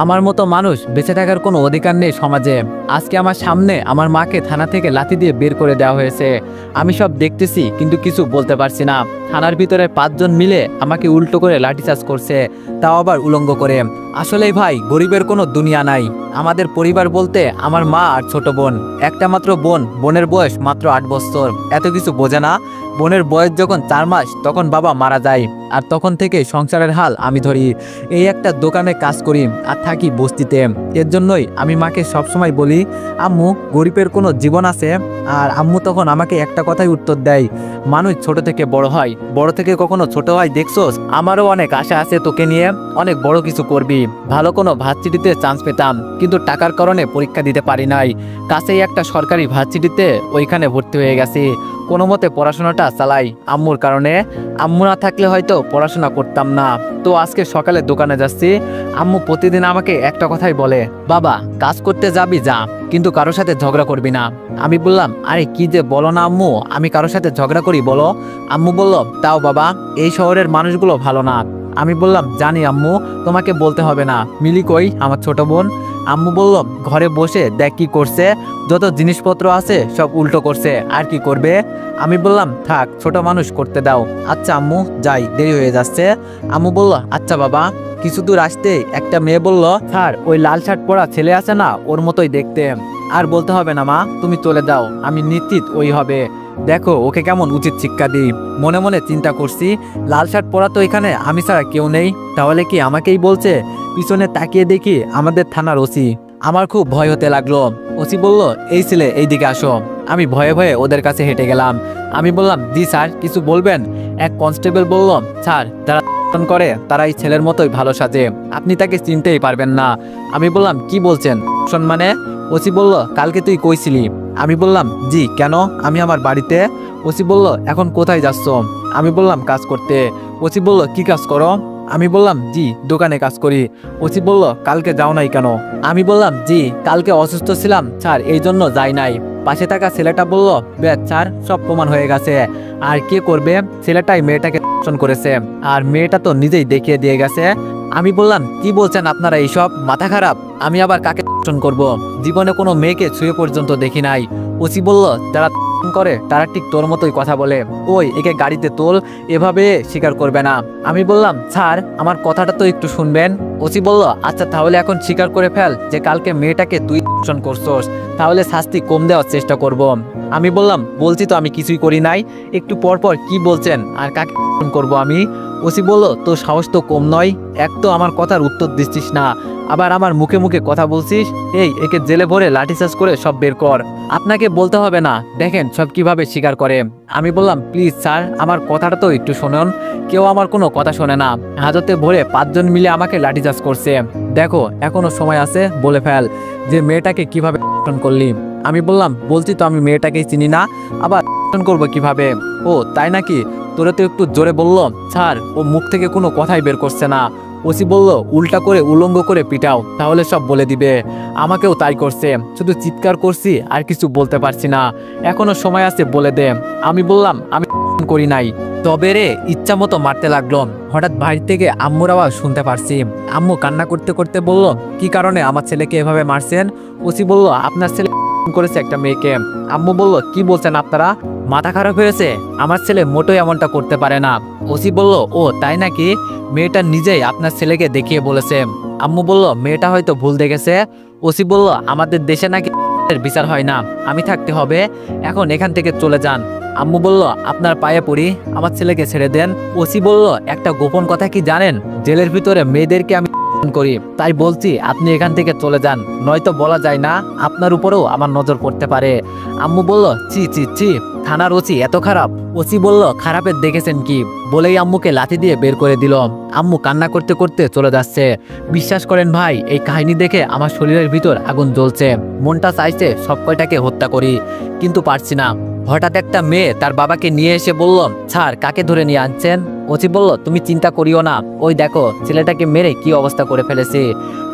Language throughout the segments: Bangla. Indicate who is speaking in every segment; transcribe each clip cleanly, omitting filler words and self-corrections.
Speaker 1: আমার মতো মানুষ বেঁচে থাকার কোনো অধিকার নেই সমাজে। আজকে আমার সামনে আমার মাকে থানা থেকে লাথি দিয়ে বের করে দেওয়া হয়েছে। আমি সব দেখতেছি কিন্তু কিছু বলতে পারছি না। থানার ভিতরে 5 জন মিলে আমাকে উল্টো করে লাঠিচার্জ করছে, তাও আবার উলঙ্গ করে। আসলেই ভাই, গরিবের কোনো দুনিয়া নাই। আমাদের পরিবার বলতে আমার মা আর ছোট বোন, একটা মাত্র বোন। বোনের বয়স মাত্র 8 বছর। এত কিছু বোঝে না। বোনের বয়স যখন 4 মাস তখন বাবা মারা যায়, আর তখন থেকে সংসারের হাল আমি ধরি। এই একটা দোকানে কাজ করি আর থাকি বস্তিতে। এর জন্যই আমি মাকে সবসময় বলি, আম্মু, গরিবের কোনো জীবন আছে? আর আম্মু তখন আমাকে একটা কথাই উত্তর দেয়, মানুষ ছোট থেকে বড় হয়, বড় থেকে কখনো ছোট হয় দেখছোস? আমারও অনেক আশা আছে তোকে নিয়ে, অনেক বড় কিছু করবি। ভালো কোনো ভার্সিটিতে চান্স পেতাম, কিন্তু টাকার কারণে পরীক্ষা দিতে পারি নাই। কাছেই একটা সরকারি ভার্সিটিতে, ওইখানে ভর্তি হয়ে গেছি। কোনো মতে পড়াশোনাটা চালাই আম্মুর কারণে। আম্মু না থাকলে হয়তো পড়াশোনা করতাম না। তো আজকে সকালে দোকানে যাচ্ছি। আম্মু প্রতিদিন আমাকে একটা কথাই বলে, বাবা, কাজ করতে যাবি যা, কিন্তু কারোর সাথে ঝগড়া করবি না। আমি বললাম, আরে কি যে বলো না আম্মু, আমি কারোর সাথে ঝগড়া করি বলো? আম্মু বলল, তাও বাবা, এই শহরের মানুষগুলো ভালো না। আমি বললাম, জানি আম্মু, তোমাকে বলতে হবে না। মিলি কই, আমার ছোট বোন? আম্মু বলল, ঘরে বসে দেখ কি করছে, যত জিনিসপত্র আছে সব উল্টো করছে, আর কি করবে? আমি বললাম, থাক, ছোট মানুষ করতে দাও। আচ্ছা আম্মু, যাই, দেরি হয়ে যাচ্ছে। আম্মু বলল, আচ্ছা বাবা। কিছু দূর আসতে একটা মেয়ে বলল, স্যার, ওই লাল শার্ট পরা ছেলে আছে না, ওর মতোই দেখতে। আর বলতে হবে না মা, তুমি চলে যাও, আমি নিশ্চিত ওই হবে। দেখো ওকে কেমন উচিত শিক্ষা দিই। মনে মনে চিন্তা করছি, লাল শার্ট পরা তো এখানে আমি ছাড়া কেউ নেই, তাহলে কি আমাকেই বলছে? পিছনে তাকিয়ে দেখি আমাদের থানার ওসি। আমার খুব ভয় হতে লাগলো। ওসি বলল, এই ছেলে, এইদিকে আসো। আমি ভয়ে ভয়ে ওদের কাছে হেঁটে গেলাম। আমি বললাম, জি স্যার, কিছু বলবেন? এক কনস্টেবল বলল, স্যার, যারা করে তারা এই ছেলের মতোই ভালো সাজে, আপনি তাকে চিনতেই পারবেন না। আমি বললাম, কি বলছেন মানে? ওসি বলল, কালকে তুই কইছিলি। আমি বললাম, জি, কেন? আমি আমার বাড়িতে। ওসি বলল, এখন কোথায় যাচ্ছ? আমি বললাম, কাজ করতে। ওসি বলল, কি কাজ করো? আমি বললাম, জি, দোকানে কাজ করি। ওসি বলল, কালকে যাও নাই কেন? আমি বললাম, জি, কালকে অসুস্থ ছিলাম স্যার, এই জন্য যাই নাই। পাশে থাকা ছেলেটা বলল, বেশ স্যার, সব প্রমাণ হয়ে গেছে। আর কে করবে? ছেলেটাই মেয়েটাকে করেছে, আর মেয়েটা তো নিজেই দেখিয়ে দিয়ে গেছে। আমি বললাম, কি বলছেন আপনারা এইসব? মাথা খারাপ? আমি আবার কাকে করব? জীবনে কোনো মেয়েকে ছুঁয়ে পর্যন্ত দেখি নাই। ওসি বলল, যারা করে তারা ঠিক তোর মতোই কথা বলে। ওই, একে গাড়িতে তোল, এভাবে স্বীকার করবে না। আমি বললাম, স্যার, আমার কথাটা তো একটু শুনবেন। ওসি বলল, আচ্ছা তাহলে এখন স্বীকার করে ফেল যে কালকে মেয়েটাকে তুই করছস, তাহলে শাস্তি কম দেওয়ার চেষ্টা করব। আমি বললাম, বলছি তো আমি কিছুই করি নাই। একটু পর পর কি বলছেন আর কাকে করব আমি? ওসি বলল, তোর সাহস তো কম নয়। এক তো আমার কথার উত্তর দিচ্ছিস না, আবার আমার মুখে মুখে কথা বলছিস। এই, একে জেলে ভরে লাঠিচার্জ করে সব বের কর। আপনাকে বলতে হবে না, দেখেন সব কিভাবে স্বীকার করে। আমি বললাম, প্লিজ স্যার, আমার কথাটা তো একটু শুনুন। কেউ আমার কোনো কথা শোনে না। হাজতে ভরে 5 জন মিলে আমাকে লাঠিচার্জ করছে। দেখো, এখনো সময় আছে, বলে ফেল যে মেয়েটাকে কিভাবে করলি। আমি বললাম, বলছি তো আমি মেয়েটাকেই চিনি না, আবার করবো কিভাবে? ও তাই নাকি? তোরে তো একটু জোরে বললো। স্যার, ও মুখ থেকে কোনো কথাই বের করছে না। ওসি বলল, উল্টা করে উলঙ্গ করে পিটাও, তাহলে সব বলে দিবে। আমাকেও তাই করছে, শুধু চিৎকার করছি, আর কিছু বলতে পারছি না। এখনো সময় আছে, বলে দে। আমি বললাম, আমি করি নাই। তবে রে, ইচ্ছা মতো মারতে লাগলো। হঠাৎ বাইরে থেকে আম্মুর আওয়াজ শুনতে পারছি। আম্মু কান্না করতে করতে বলল, কি কারণে আমার ছেলেকে এভাবে মারছেন? ওসি বলল, আপনার ছেলে করেছে একটা মেয়েকে। আম্মু বলল, কি বলছেন আপনারা? মাথা খারাপ হয়েছে? আমার ছেলে মোটেই এমনটা করতে পারে না। ওসি বলল, ও তাই নাকি? মেয়েটা নিজেই আপনার ছেলেকে দেখিয়ে বলেছে। আম্মু বলল, মেয়েটা হয়তো ভুল দেখেছে। ওসি বলল, আমাদের দেশে নাকি বিচার হয় না, আমি থাকতে হবে, এখন এখান থেকে চলে যান। আম্মু বলল, আপনার পায়ে পড়ি, আমার ছেলেকে ছেড়ে দেন। ওসি বলল, একটা গোপন কথা কি জানেন? জেলের ভিতরে মেয়েদেরকে আমি করি, তাই বলছি আপনি এখান থেকে চলে যান, নয়তো বলা যায় না, আপনার উপরেও আমার নজর পড়তে পারে। আম্মু বলল, ছি ছি ছি, থানার ওসি এত খারাপ? ওসি বলল, খারাপের দেখেছেন কি? বলেই আম্মুকে লাথি দিয়ে বের করে দিল। আম্মু কান্না করতে করতে চলে যাচ্ছে। বিশ্বাস করেন ভাই, এই কাহিনী দেখে আমার শরীরের ভিতর আগুন জ্বলছে। মনটা চাইছে সব কয়টাকে হত্যা করি, কিন্তু পারছি না। হঠাৎ একটা মেয়ে তার বাবাকে নিয়ে এসে বলল, স্যার, কাকে ধরে নিয়ে আনছেন? ওসি বলল, তুমি চিন্তা করিও না, ওই দেখো ছেলেটাকে মেরে কি অবস্থা করে ফেলেছে।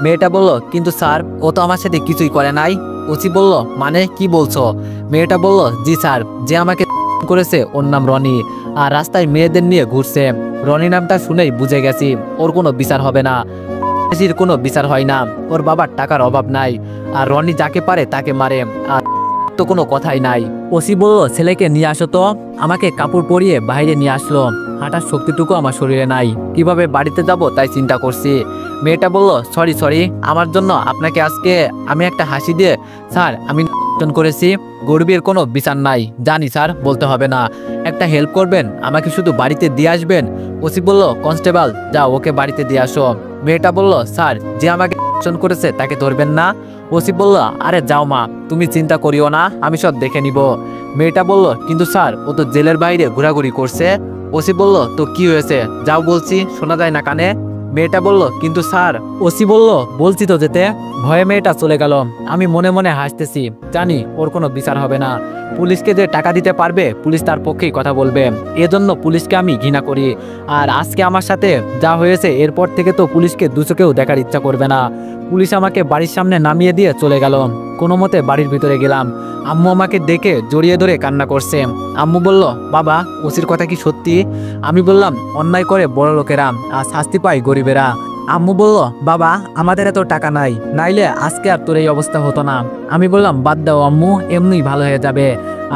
Speaker 1: মেয়েটা বলল, কিন্তু স্যার, ও তো আমার সাথে কিছুই করে নাই। ওসি বলল, মানে কি বলছো? মেয়েটা বলল, জি স্যার, যে আমাকে করেছে ওর নাম রনি, আর রাস্তায় মেয়েদের নিয়ে ঘুরছে। রনি নামটা শুনেই বুঝে গেছি ওর কোনো বিচার হবে না। হাসির কোনো বিচার হয় না। ওর বাবার টাকার অভাব নাই, আর রনি যাকে পারে তাকে মারে, আর তো কোনো কথাই নাই। ওসি বলল ছেলেকে নিয়ে আসো তো। আমাকে কাপড় পরিয়ে বাইরে নিয়ে আসলো। হাঁটার শক্তিটুকু আমার শরীরে নাই, কিভাবে বাড়িতে যাব তাই চিন্তা করছি। মেয়েটা বলল সরি আমার জন্য আপনাকে আজকে আমি একটা হাসি দিয়ে স্যার আমি করেছি। গরিবের কোনো বিচার নাই। জানি স্যার, বলতে হবে না। একটা হেল্প করবেন, আমাকে শুধু বাড়িতে দিয়ে আসবেন। ওসি বলল কনস্টেবল যাও ওকে বাড়িতে দিয়ে আসো। মেয়েটা বলল স্যার যে আমাকে করেছে তাকে ধরবেন না। ওসি বলল আরে যাও মা, তুমি চিন্তা করিও না, আমি সব দেখে নিব। মেয়েটা বলল কিন্তু স্যার ও তো জেলের বাইরে ঘোরাঘুরি করছে। ওসি বলল তো কি হয়েছে, যাও বলছি, শোনা যায় না কানে। মেয়েটা বলল কিন্তু স্যার। ওসি বলল বলছি তো যেতে। ভয়ে মেয়েটা চলে গেল। আমি মনে মনে হাসতেছি, জানি ওর কোনো বিচার হবে না। পুলিশকে যে টাকা দিতে পারবে পুলিশ তার পক্ষেই কথা বলবে, এজন্য পুলিশকে আমি ঘৃণা করি। আর আজকে আমার সাথে যা হয়েছে এরপর থেকে তো পুলিশকে দুচোখেও দেখার ইচ্ছা করবে না। পুলিশ আমাকে বাড়ির সামনে নামিয়ে দিয়ে চলে গেল। কোনো মতে বাড়ির ভিতরে গেলাম। আম্মু আমাকে দেখে জড়িয়ে ধরে কান্না করছে। আম্মু বলল বাবা ওসির কথা কি সত্যি? আমি বললাম অন্যায় করে বড় লোকেরা আর শাস্তি পায় গরিবেরা। আম্মু বলল বাবা আমাদের এত টাকা নাই, নাইলে আজকে আর তোর এই অবস্থা হতো না। আমি বললাম বাদ দাও আম্মু, এমনি ভালো হয়ে যাবে।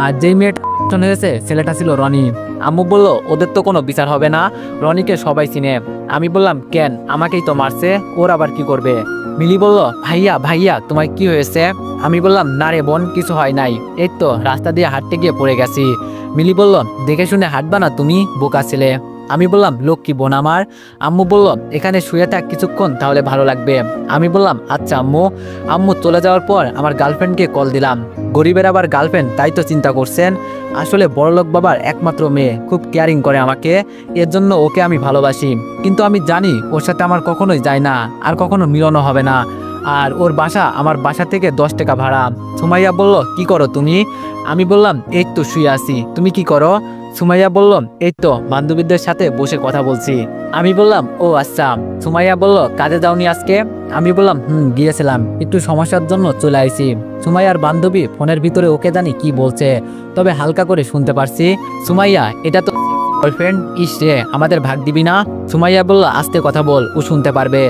Speaker 1: আর যেই মেয়েটা হয়েছে ছেলেটা ছিল রনি। আম্মু বলল ওদের তো কোনো বিচার হবে না, রনিকে সবাই চিনে। আমি বললাম কেন, আমাকেই তো মারছে, ওর আবার কি করবে? মিলি বলল ভাইয়া তোমার কি হয়েছে? আমি বললাম না রে বোন, কিছু হয় নাই, এই তো রাস্তা দিয়ে হাঁটতে গিয়ে পড়ে গেছি। মিলি বলল দেখে শুনে হাঁটবা না তুমি, বোকা ছেলে। আমি বললাম লক্ষ্মী বোন আমার। আম্মু বলল এখানে শুয়ে থাক কিছুক্ষণ, তাহলে ভালো লাগবে। আমি বললাম আচ্ছা আম্মু। আম্মু চলে যাওয়ার পর আমার গার্লফ্রেন্ডকে কল দিলাম। গরিবের আবার গার্লফ্রেন্ড, তাই তো চিন্তা করছেন। আসলে বড়লোক বাবার একমাত্র মেয়ে, খুব কেয়ারিং করে আমাকে, এর জন্য ওকে আমি ভালোবাসি। কিন্তু আমি জানি ওর সাথে আমার কখনোই যায় না, আর কখনো মিলনও হবে না। আর ওর বাসা আমার বাসা থেকে 10 টাকা ভাড়া। সুমাইয়া বলল কি করো তুমি? আমি বললাম এই তো শুয়ে আছি, তুমি কি করো? সুমাইয়া বলল এই তো বান্ধবীদের সাথে বসে কথা বলছি। আমি বললাম ও আচ্ছা। সুমাইয়া বলল কাজে যাওনি আজকে? আমি বললাম গিয়েছিলাম, একটু সমস্যার জন্য চলে আইছি। সুমাইয়ার বান্ধবী ফোনের ভিতরে ওকে জানি কি বলছে, তবে হালকা করে শুনতে পারছি। সুমাইয়া এটা তো গার্লফ্রেন্ড, ইস রে আমাদের ভাগ দিবি না? সুমাইয়া বলল আস্তে কথা বল, ও শুনতে পারবে।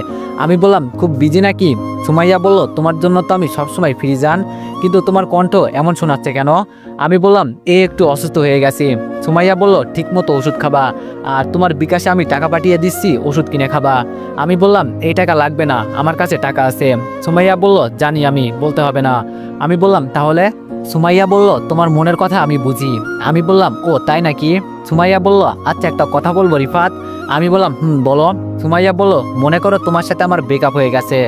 Speaker 1: আমি বললাম খুব বিজি নাকি? সুমাইয়া বলল তোমার জন্য তো আমি সবসময় ফ্রি যান, কিন্তু তোমার কণ্ঠ এমন শোনাচ্ছে কেন? আমি বললাম একটু অসুস্থ হয়ে গেছি। সুমাইয়া বলল ঠিক মতো ওষুধ খাবা, আর তোমার বিকাশে আমি টাকা পাঠিয়ে দিচ্ছি, ওষুধ কিনে খাবা। আমি বললাম এই টাকা লাগবে না, আমার কাছে টাকা আছে। সুমাইয়া বলল জানি আমি, বলতে হবে না। আমি বললাম তাহলে? সুমাইয়া বলল তোমার মনের কথা আমি বুঝি। আমি বললাম ও তাই নাকি? সুমাইয়া বলল আচ্ছা একটা কথা বলবো রিফাত। আমি বললাম বলো। সুমাইয়া বলল মনে করো তোমার সাথে আমার ব্রেকআপ হয়ে গেছে।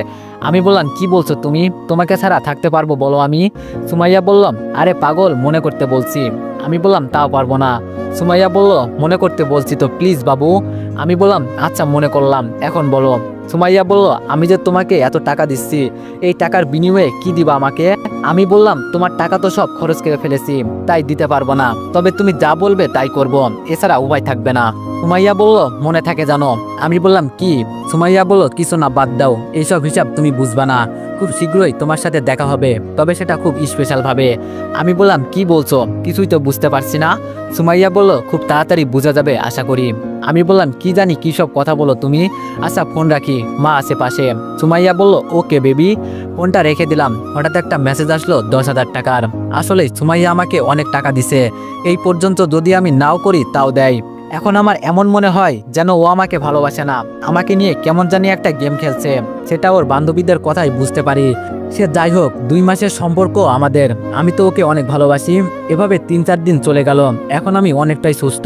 Speaker 1: আমি বললাম কি বলছো তুমি, তোমাকে ছাড়া থাকতে পারবো বলো আমি? সুমাইয়া বললাম আরে পাগল, মনে করতে বলছি। আমি বললাম তাও পারবো না। সুমাইয়া বলল মনে করতে বলছি তো প্লিজ বাবু। আমি বললাম আচ্ছা মনে করলাম, এখন বলো। সুমাইয়া বলল আমি যে তোমাকে এত টাকা দিচ্ছি, এই টাকার বিনিময়ে কি দিবা আমাকে? আমি বললাম তোমার টাকা তো সব খরচ করে ফেলেছি, তাই দিতে পারবো না, তবে তুমি যা বলবে তাই করব, এছাড়া উপায় থাকবে না। সুমাইয়া বলল মনে থাকে জানো। আমি বললাম কি? সুমাইয়া বলল কিছু না, বাদ দাও, এইসব হিসাব তুমি বুঝবা না, খুব শীঘ্রই তোমার সাথে দেখা হবে, তবে সেটা খুব স্পেশাল ভাবে। আমি বললাম কি বলছো, কিছুই তো বুঝতে পারছি না। সুমাইয়া বলল খুব তাড়াতাড়ি বোঝা যাবে আশা করি। আমি বললাম কি জানি কি সব কথা বলো তুমি, আচ্ছা ফোন রাখি, মা আছে পাশে। সুমাইয়া বলল ওকে বেবি। ফোনটা রেখে দিলাম। হঠাৎ একটা মেসেজ আসলো 10,000 টাকার। আসলে সুমাইয়া আমাকে অনেক টাকা দিছে, এই পর্যন্ত যদি আমি নাও করি তাও দেয়। এখন আমার এমন মনে হয় যেন ও আমাকে ভালোবাসে না, আমাকে নিয়ে কেমন জানি একটা গেম খেলছে, সেটা ওর বান্ধবীদের কথাই বুঝতে পারি। সে যাই হোক, 2 মাসের সম্পর্ক আমাদের, আমি তো ওকে অনেক ভালোবাসি। এভাবে 3-4 দিন চলে গেল। এখন আমি অনেকটাই সুস্থ।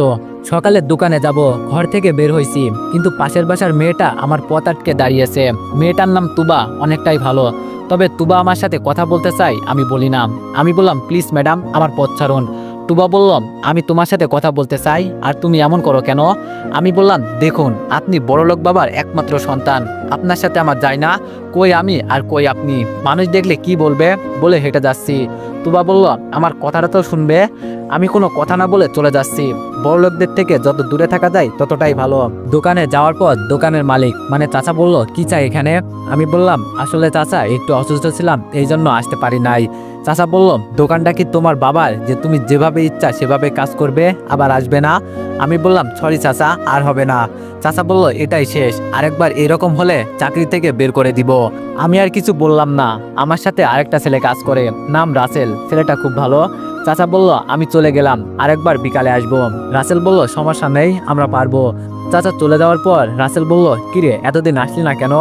Speaker 1: সকালে দোকানে যাব, ঘর থেকে বের হয়েছি, কিন্তু পাশের বাসার মেয়েটা আমার পথ আটকে দাঁড়িয়েছে। মেয়েটার নাম তুবা, অনেকটাই ভালো, তবে তুবা আমার সাথে কথা বলতে চাই, আমি বলি না। আমি বললাম প্লিজ ম্যাডাম আমার পথ ছাড়ুন। তুবা বলল আমি তোমার সাথে কথা বলতে চাই, আর তুমি এমন করো কেন? আমি বললাম দেখুন আপনি বড়লোক বাবার একমাত্র সন্তান, আপনার সাথে আমার যায় না, কই আমি আর কই আপনি, মানুষ দেখলে কি বলবে, বলে হেঁটে যাচ্ছি। তুবা বলল আমার কথাটা তো শুনবে। আমি কোনো কথা না বলে চলে যাচ্ছি। বড়লোকদের থেকে যত দূরে থাকা যায় ততটাই ভালো। দোকানে যাওয়ার পর দোকানের মালিক মানে চাচা বলল কি চাই এখানে? আমি বললাম আসলে চাচা একটু অসুস্থ ছিলাম, এই জন্য আসতে পারি নাই। চাচা বলল দোকানটা কি তোমার বাবার, যে তুমি যেভাবে ইচ্ছা সেভাবে কাজ করবে আবার আসবে না? আমি বললাম সরি চাচা, আর হবে না। চাচা বলল এটাই শেষ, আরেকবার এরকম হলে চাকরি থেকে বের করে দিব। আমি আর কিছু বললাম না। আমার সাথে আরেকটা ছেলে কাজ করে, নাম রাসেল। ছেলেটা খুব ভালো। চাচা বলল আমি চলে গেলাম, আরেকবার বিকালে আসবো। রাসেল বলল সমস্যা নেই, আমরা পারবো। চাচা চলে যাওয়ার পর রাসেল বলল কিরে এতদিন আসলি না কেন?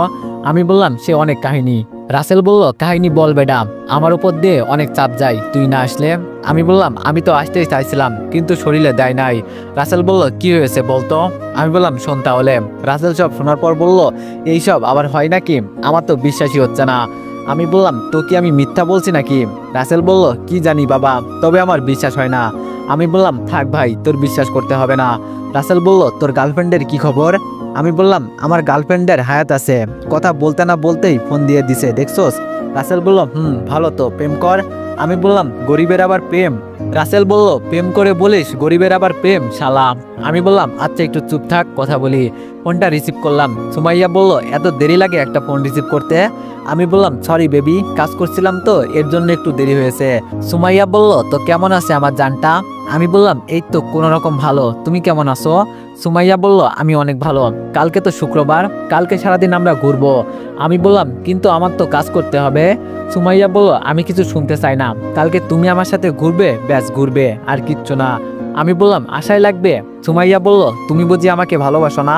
Speaker 1: আমি বললাম সে অনেক কাহিনী। রাসেল বলল কাহিনী বল বেটা, আমার উপর দিয়ে অনেক চাপ যায় তুই না আসলে। আমি বললাম আমি তো আসতেই চাইছিলাম কিন্তু শরীরে দেয় নাই। রাসেল বলল কি হয়েছে বলতো? আমি বললাম শোন তাহলে। রাসেল সব শোনার পর বলল এইসব আবার হয় নাকি? আমার তো বিশ্বাসই হচ্ছে না। আমি বললাম তো কি আমি মিথ্যা বলছি নাকি? রাসেল বলল কি জানি বাবা, তবে আমার বিশ্বাস হয় না। আমি বললাম থাক ভাই, তোর বিশ্বাস করতে হবে না। রাসেল বলল তোর গার্লফ্রেন্ডের কি খবর? আমি বললাম আমার গার্লফ্রেন্ডের হায়াত আছে, কথা বলতে না বলতেই ফোন দিয়ে দিছে দেখছোস। রাসেল বলল ভালো তো, প্রেম কর। আমি বললাম গরিবের আবার প্রেম? রাসেল বলল প্রেম করে বলিস গরিবের আবার প্রেম শালা। আমি বললাম আচ্ছা একটু চুপ থাক, কথা বলি। ফোনটা রিসিভ করলাম। সুমাইয়া বলল এত দেরি লাগে একটা ফোন রিসিভ করতে? আমি বললাম সরি বেবি, কাজ করছিলাম তো এর জন্য একটু দেরি হয়েছে। সুমাইয়া বলল তো কেমন আছে আমার জানটা? আমি বললাম এই তো কোনো রকম ভালো, তুমি কেমন আছো? সুমাইয়া বলল আমি অনেক ভালো। কালকে তো শুক্রবার, কালকে সারাদিন আমরা ঘুরবো। আমি বললাম কিন্তু আমার তো কাজ করতে হবে। সুমাইয়া বলল আমি কিছু শুনতে চাই না, কালকে তুমি আমার সাথে ঘুরবে, ব্যাস ঘুরবে, আর কিচ্ছু না। আমি বললাম আশায় লাগবে। সুমাইয়া বলল তুমি বুঝি আমাকে ভালোবাসো না?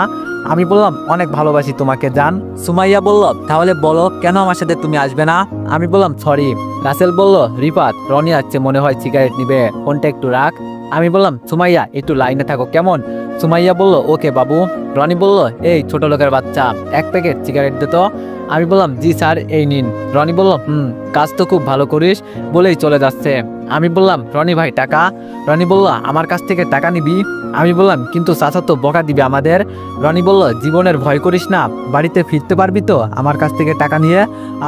Speaker 1: আমি বললাম অনেক ভালোবাসি তোমাকে জান। সুমাইয়া বলল তাহলে বলো কেন আমার সাথে তুমি আসবে না? আমি বললাম সরি। রাসেল বলল রিফাত রনি আসছে মনে হয়, সিগারেট নিবে, ফোনটা একটু রাখ। আমি বললাম সুমাইয়া একটু লাইনে থাকো কেমন? সুমাইয়া বলল ওকে বাবু। রনি বলল এই ছোট লোকের বাচ্চা, এক প্যাকেট সিগারেট দে তো। আমি বললাম জি স্যার, এই নিন। রনি বলল কাজ তো খুব ভালো করিস, বলেই চলে যাচ্ছে। আমি বললাম রনি ভাই টাকা? রনি বলল আমার কাছ থেকে টাকা নিবি? আমি বললাম কিন্তু চাচা তো বকা দিবে আমাদের। রনি বলল জীবনের ভয় করিস না, বাড়িতে ফিরতে পারবি তো আমার কাছ থেকে টাকা নিয়ে?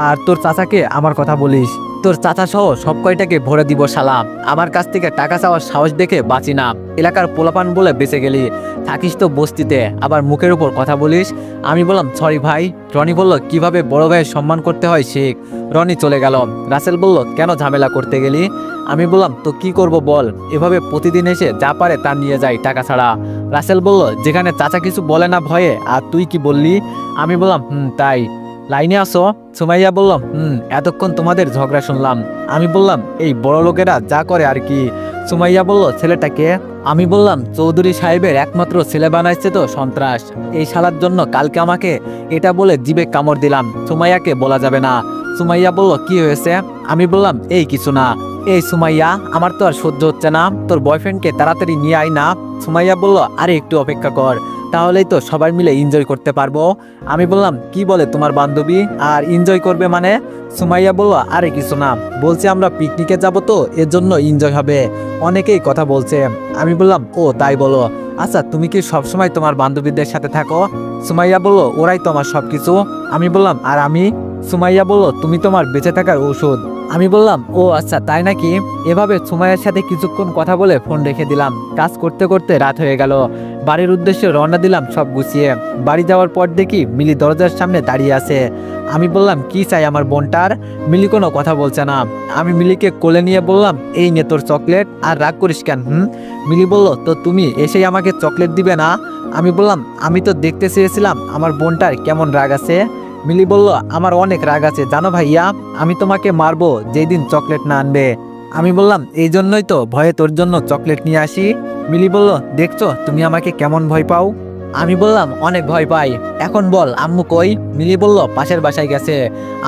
Speaker 1: আর তোর চাচাকে আমার কথা বলিস, তোর চাচা সহ সব কয়টাকে ভরে দিব শালা। আমার কাছ থেকে টাকা চাওয়ার সাহস দেখে বাঁচি না, এলাকার পোলাপান বলে বেঁচে গেলি, থাকিস তো বস্তিতে, আবার মুখের উপর কথা বলিস। আমি বললাম সরি ভাই। রনি বলল কিভাবে বড় ভাইয়ের সম্মান করতে হয় শেখ। রনি চলে গেল। রাসেল বলল কেন ঝামেলা করতে গেলি? আমি বললাম তো কি করব বল, এভাবে প্রতিদিন এসে যা পারে তা নিয়ে যাই টাকা ছাড়া। রাসেল বলল যেখানে চাচা কিছু বলে না ভয়ে, আর তুই কি বললি? আমি বললাম তাই। লাইনে আসো? সুমাইয়া বলল এতক্ষণ তোমাদের ঝগড়া শুনলাম। আমি বললাম এই বড় লোকেরা যা করে আর কি। সুমাইয়া বলল ছেলেটাকে? আমি বললাম চৌধুরী সাহেবের একমাত্র ছেলে বানাইছে তো সন্ত্রাস, এই শালার জন্য কালকে আমাকে এটা বলে জিবে কামড় দিলাম, সুমাইয়াকে বলা যাবে না। সুমাইয়া বলল কি হয়েছে? আমি বললাম এই কিছু না। এই সুমাইয়া আমার তো আর সহ্য হচ্ছে না, তোর বয়ফ্রেন্ডকে তাড়াতাড়ি নিয়ে আয় না। সুমাইয়া বলল আরে একটু অপেক্ষা কর, তাহলেই তো সবাই মিলে এনজয় করতে পারবো। আমি বললাম কি বলে তোমার বান্ধবী, আর এনজয় করবে মানে? সুমাইয়া বলল আরে কিছু না, বলছি আমরা পিকনিকে যাব তো এর জন্য এনজয় হবে, অনেকেই কথা বলছে। আমি বললাম ও তাই বলো, আচ্ছা তুমি কি সবসময় তোমার বান্ধবীদের সাথে থাকো? সুমাইয়া বলল ওরাই তো আমার সবকিছু। আমি বললাম আর আমি? সুমাইয়া বলল তুমি তোমার বেঁচে থাকার ঔষধ। আমি বললাম ও আচ্ছা তাই নাকি। এভাবে সুমাইয়ার সাথে কিছুক্ষণ কথা বলে ফোন রেখে দিলাম। কাজ করতে করতে রাত হয়ে গেল। বাড়ির উদ্দেশ্যে রওনা দিলাম সব গুছিয়ে। বাড়ি যাওয়ার পর দেখি মিলি দরজার সামনে দাঁড়িয়ে আছে। আমি বললাম কি চাই আমার বোনটার? মিলি কোনো কথা বলছে না। আমি মিলিকে কোলে নিয়ে বললাম এই নে তোর চকলেট, আর রাগ করিস কেন? মিলি বলল তো তুমি এসেই আমাকে চকলেট দিবে না? আমি বললাম আমি তো দেখতে চেয়েছিলাম আমার বোনটার কেমন রাগ আছে। মিলি বলল আমার অনেক রাগ আছে জানো ভাইয়া, আমি তোমাকে মারবো যেই দিন চকলেট না আনবে। আমি বললাম এই জন্যই তো ভয়ে তোর জন্য চকলেট নিয়ে আসি। মিলি বলল দেখছো তুমি আমাকে কেমন ভয় পাও? আমি বললাম অনেক ভয় পাই। এখন বল আম্মু কই? মিলি বলল পাশের বাসায় গেছে।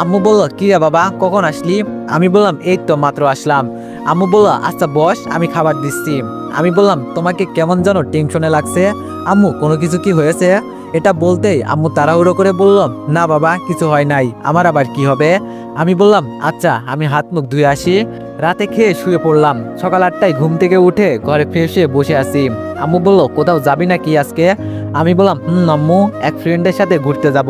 Speaker 1: আম্মু বলল কি রে বাবা কখন আসলি? আমি বললাম এই তো মাত্র আসলাম। আম্মু বলল আচ্ছা বস আমি খাবার দিচ্ছি। আমি বললাম তোমাকে কেমন যেন টেনশনে লাগছে, আম্মু কোনো কিছু কি হয়েছে? এটা বলতেই আম্মু তাড়াহুড়ো করে বলল না বাবা কিছু হয় নাই, আমার আবার কি হবে? আমি বললাম আচ্ছা আমি হাত মুখ ধুয়ে আসি। রাতে খেয়ে শুয়ে পড়লাম। সকাল 8টায় ঘুম থেকে উঠে ঘরে ফ্রেশ হয়ে বসে আছি। আম্মু বলল কোথাও যাবি নাকি আজকে? আমি বললাম আম্মু এক ফ্রেন্ডের সাথে ঘুরতে যাব।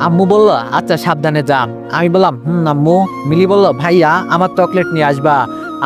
Speaker 1: আম্মু বলল আচ্ছা সাবধানে যা। আমি বললাম আম্মু। মিলি বলল ভাইয়া আমার চকলেট নিয়ে আসবা।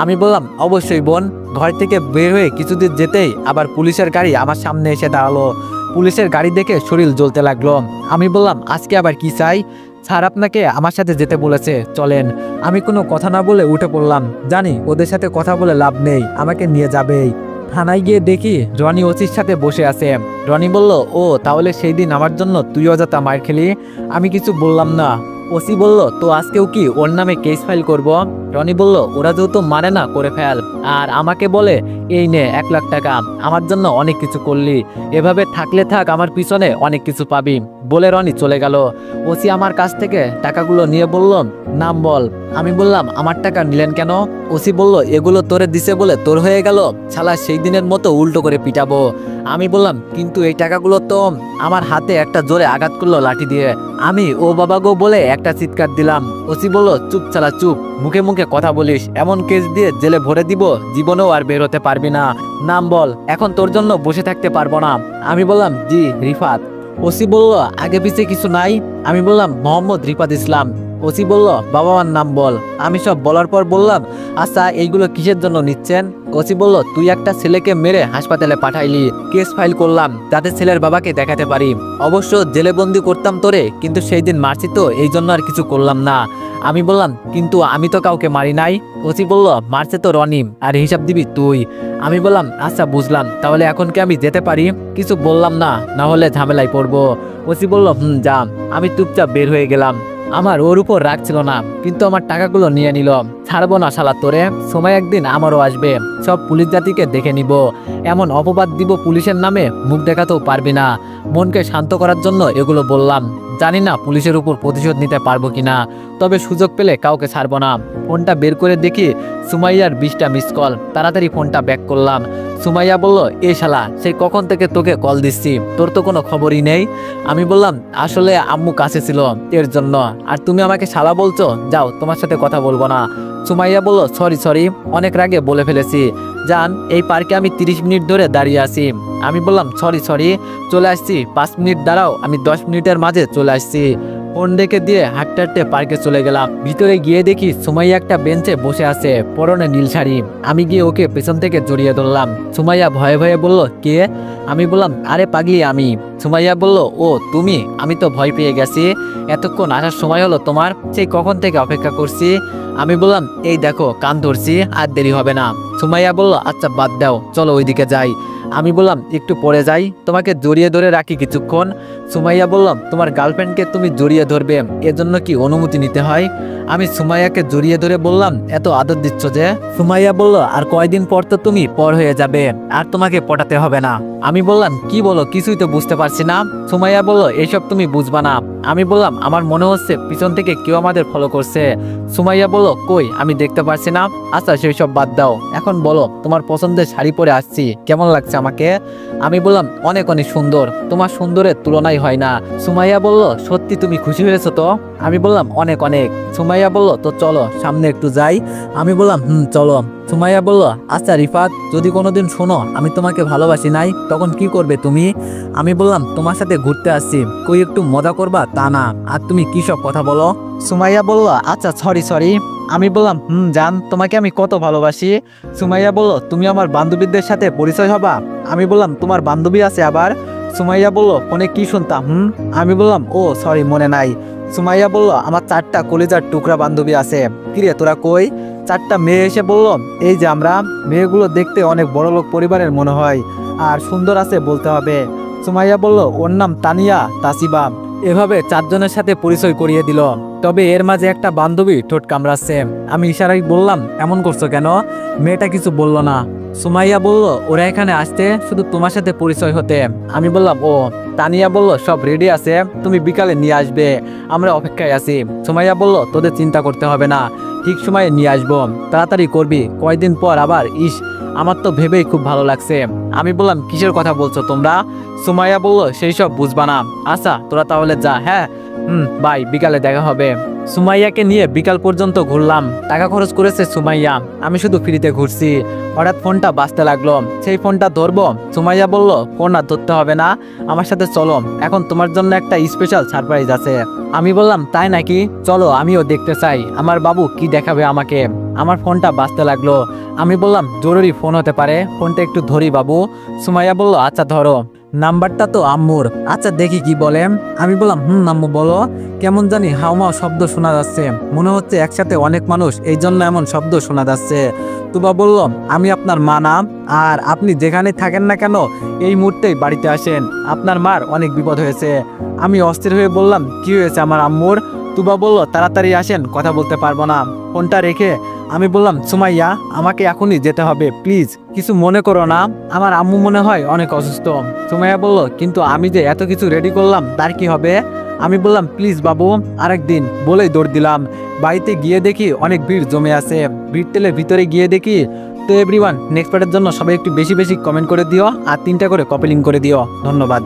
Speaker 1: আমি বললাম অবশ্যই বোন। ঘর থেকে বের হয়ে কিছুদিন যেতেই আবার পুলিশের গাড়ি আমার সামনে এসে দাঁড়ালো। পুলিশের গাড়ি দেখে শরীর জ্বলতে লাগলো। আমি বললাম আজকে আবার কি চাই? স্যার আপনাকে আমার সাথে যেতে বলেছে, চলেন। আমি কোনো কথা না বলে উঠে পড়লাম, জানি ওদের সাথে কথা বলে লাভ নেই, আমাকে নিয়ে যাবেই। থানায় গিয়ে দেখি রনি ওসির সাথে বসে আছে। রনি বলল, ও তাহলে সেই দিন আমার জন্য তুই অযথা মার খেলি। আমি কিছু বললাম না। ওসি বলল, তো আজকেও কি ওর নামে কেস ফাইল করব? রনি বলল, ওরা যেহেতু মানে না করে ফেল। আর আমাকে বলে, এই নে 1 লাখ টাকা, আমার জন্য অনেক কিছু করলি, এভাবে থাকলে থাক, আমার পিছনে অনেক কিছু পাবি, বলে রনি চলে গেল। ওসি আমার কাছ থেকে টাকাগুলো নিয়ে বলল, নাম বল। আমি বললাম, আমার টাকা নিলেন কেন? ওসি বলল, এগুলো তোরে দিছে বলে তোর হয়ে গেল, শালা সেই দিনের মতো উল্টো করে পিটাবো। আমি বললাম, কিন্তু এই টাকাগুলো তো। আমার হাতে একটা জোরে আঘাত করলো লাঠি দিয়ে। আমি ও বাবা গো বলে একটা চিৎকার দিলাম। ওসি বলল, চুপ শালা চুপ, মুখে মুখে কথা বলিস, এমন কেস দিয়ে জেলে ভরে দিব, জীবনেও আর বের হতে পারবি না। নাম বল, এখন তোর জন্য বসে থাকতে পারবো না। আমি বললাম, জি রিফাত। ওসি বলল, আগে পিছে কিছু নাই? আমি বললাম, মোহাম্মদ রিফাত ইসলাম। ওসি বলল, বাবা মার নাম বল। আমি সব বলার পর বললাম, আচ্ছা এইগুলো কিসের জন্য নিচ্ছেন? ওসি বলল, তুই একটা ছেলেকে মেরে হাসপাতালে পাঠাইলি, কেস ফাইল করলাম যাতে ছেলের বাবাকে দেখাতে পারি। অবশ্য জেলে বন্দি করতাম তোরে, কিন্তু সেই দিন মারছি তো, এই জন্য আর কিছু করলাম না। আমি বললাম, কিন্তু আমি তো কাউকে মারি নাই। ওসি বলল, মারছে তো রনি, আর হিসাব দিবি তুই। আমি বললাম, আচ্ছা বুঝলাম, তাহলে এখন কি আমি যেতে পারি? কিছু বললাম না, না হলে ঝামেলায় পড়বো। ওসি বলল, যা। আমি চুপচাপ বের হয়ে গেলাম। আমার ওর উপর রাগ ছিল না, কিন্তু আমার টাকাগুলো নিয়ে নিল। ছাড়বো না শালা তোরে, সময় একদিন আমারও আসবে, সব পুলিশ জাতিকে দেখে নিব, এমন অপবাদ দিব পুলিশের নামে, মুখ দেখাতেও পারবি না। মনকে শান্ত করার জন্য এগুলো বললাম। জানি না পুলিশের উপর প্রতিশোধ নিতে পারবো কিনা, তবে সুযোগ পেলে কাউকে ছাড়বো না। ফোনটা বের করে দেখি সুমাইয়ার 20টা মিস কল। তাড়াতাড়ি ফোনটা ব্যাক করলাম। সুমাইয়া বলল, এ শালা, সেই কখন থেকে তোকে কল দিচ্ছি, তোর তো কোনো খবরই নেই। আমি বললাম, আসলে আম্মু কাছে ছিল, এর জন্য। আর তুমি আমাকে শালা বলছো, যাও, তোমার সাথে কথা বলবো না। সুমাইয়া বলল, সরি, অনেক রাগে বলে ফেলেছি। জান, এই পার্কে আমি 30 মিনিট ধরে দাঁড়িয়ে আছি। আমি বললাম, সরি, চলে আসছি, 5 মিনিট দাঁড়াও, আমি 10 মিনিটের মাঝে চলে আসছি। ফোন রেখে দিয়ে হাঁটতে হাঁটতে পার্কে চলে গেলাম। ভিতরে গিয়ে দেখি সুমাইয়া একটা বেঞ্চে বসে আছে, পরনে নীল শাড়ি। আমি গিয়ে ওকে পেছন থেকে জড়িয়ে ধরলাম। সুমাইয়া ভয়ে ভয়ে বলল, কে? আমি বললাম, আরে পাগলি আমি। সুমাইয়া বলল, ও তুমি? আমি তো ভয় পেয়ে গেছি, এতক্ষণ আসার সময় হলো তোমার, সেই কখন থেকে অপেক্ষা করছি। আমি বললাম, এই দেখো কান ধরছি, আর দেরি হবে না। সুমাইয়া বলল, আচ্ছা বাদ দাও, চলো ওইদিকে যাই। আমি বললাম, একটু পরে যাই, তোমাকে জড়িয়ে ধরে রাখি কিছুক্ষণ। সুমাইয়া বললাম, তোমার গার্লফ্রেন্ডকে তুমি জড়িয়ে ধরবে, এজন্য কি অনুমতি নিতে হয়? আমি সুমাইয়াকে জড়িয়ে ধরে বললাম, এত আদর দিচ্ছ যে? সুমাইয়া বলল, আর কয়দিন পর তো তুমি পর হয়ে যাবে, আর তোমাকে পটাতে হবে না। আমি বললাম, কি বলো, কিছুই তো বুঝতে পারছি না। সুমাইয়া বলল, এইসব তুমি বুঝবা না। আমি বললাম, আমার মনে হচ্ছে পিছন থেকে কেউ আমাদের ফলো করছে। সুমাইয়া বলল, কই, আমি দেখতে পারছি না। আচ্ছা সেই সব বাদ দাও, এখন বলো, তোমার পছন্দের শাড়ি পরে আসছি, কেমন লাগছে আমাকে? আমি বললাম, অনেক অনেক সুন্দর, তোমার সুন্দরের তুলনাই হয় না। সুমাইয়া বলল, সত্যি তুমি খুশি হয়েছো তো? আমি বললাম, অনেক অনেক। সুমাইয়া বলল, তো চলো সামনে একটু যাই। আমি বললাম, চলো। সুমাইয়া বলল, আচ্ছা রিফাত, যদি কোনোদিন শোনো আমি তোমাকে ভালোবাসি নাই, তখন কি করবে তুমি? আমি বললাম, তোমার সাথে ঘুরতে আসছি, কই একটু মজা করবা তা না, আর তুমি কি সব কথা বলো? সুমাইয়া বলল, আচ্ছা সরি। আমি বললাম, জান, তোমাকে আমি কত ভালোবাসি। সুমাইয়া বলল, তুমি আমার বান্ধবীদের সাথে পরিচয় হবা? আমি বললাম, তোমার বান্ধবী আছে আবার? সুমাইয়া বলল, ফোনে কি শুনতাম? আমি বললাম, ও সরি, মনে নাই। সুমাইয়া বলল, আমার 4টা কলিজার টুকরা বান্ধবী আছে। কিরে তোরা কই? 4টা মেয়ে এসে বলল, এই যে আমরা। মেয়েগুলো দেখতে অনেক বড়লোক পরিবারের মনে হয়, আর সুন্দর আছে বলতে হবে। সুমাইয়া বলল, ওর নাম তানিয়া তাসিবা। এভাবে 4 জনের সাথে পরিচয় করিয়ে দিল। তবে এর মাঝে একটা বান্ধবী ঠোঁট কামড়াচ্ছে। আমি ইশারায় বললাম, এমন করছো কেন? মেয়েটা কিছু বলল না। সুমাইয়া বলল, ওরা এখানে আসতে শুধু তোমার সাথে পরিচয় হতে। আমি বললাম, ও। তানিয়া বলল, সব রেডি আছে, তুমি বিকালে নিয়ে আসবে, আমরা অপেক্ষায় আছি। সুমাইয়া বলল, তোদের চিন্তা করতে হবে না, ঠিক সময়ে নিয়ে আসবো, তাড়াতাড়ি করবি, কয়দিন পর আবার। ইস, আমার তো ভেবেই খুব ভালো লাগছে। আমি বললাম, কিসের কথা বলছো তোমরা? সুমাইয়া বলল, সেই সব বুঝবা না। আচ্ছা তোরা তাহলে যা। হ্যাঁ, বাই, বিকালে দেখা হবে। সুমাইয়াকে নিয়ে বিকাল পর্যন্ত ঘুরলাম। টাকা খরচ করেছে সুমাইয়া, আমি শুধু ফ্রিতে ঘুরছি। হঠাৎ ফোনটা বাজতে লাগলো, সেই ফোনটা ধরবো। সুমাইয়া বলল, ফোন আর ধরতে হবে না, আমার সাথে চলো, এখন তোমার জন্য একটা স্পেশাল সারপ্রাইজ আছে। আমি বললাম, তাই নাকি? চলো, আমিও দেখতে চাই আমার বাবু কি দেখাবে আমাকে। আমার ফোনটা বাজতে লাগলো। আমি বললাম, জরুরি ফোন হতে পারে, ফোনটা একটু ধরি বাবু। সুমাইয়া বলল, আচ্ছা ধরো। নাম্বারটা তো আম্মুর, আচ্ছা দেখি কি বলে। আমি বললাম, আম্মু বলো। কেমন জানি হাউমাউ শব্দ শোনা যাচ্ছে, মনে হচ্ছে একসাথে অনেক মানুষ, এই জন্য এমন শব্দ শোনা যাচ্ছে। তুবা বলল, আমি আপনার মা না, আর আপনি যেখানে থাকেন না কেন এই মুহূর্তেই বাড়িতে আসেন, আপনার মার অনেক বিপদ হয়েছে। আমি অস্থির হয়ে বললাম, কি হয়েছে আমার আম্মুর? তুবা বলল, তাড়াতাড়ি আসেন, কথা বলতে পারবো না। ফোনটা রেখে আমি বললাম, সুমাইয়া, আমাকে এখনই যেতে হবে, প্লিজ কিছু মনে করো না, আমার আম্মু মনে হয় অনেক অসুস্থ। সুমাইয়া বলল, কিন্তু আমি যে এত কিছু রেডি করলাম তার কি হবে? আমি বললাম, প্লিজ বাবু, আরেকদিন, বলেই দৌড় দিলাম। বাড়িতে গিয়ে দেখি অনেক ভিড় জমে আছে। ভিড় টেলে ভিতরে গিয়ে দেখি। তো এভরিওয়ান, নেক্সট পার্টের জন্য সবাই একটু বেশি বেশি কমেন্ট করে দিও, আর 3টা করে কপি লিঙ্ক করে দিও। ধন্যবাদ।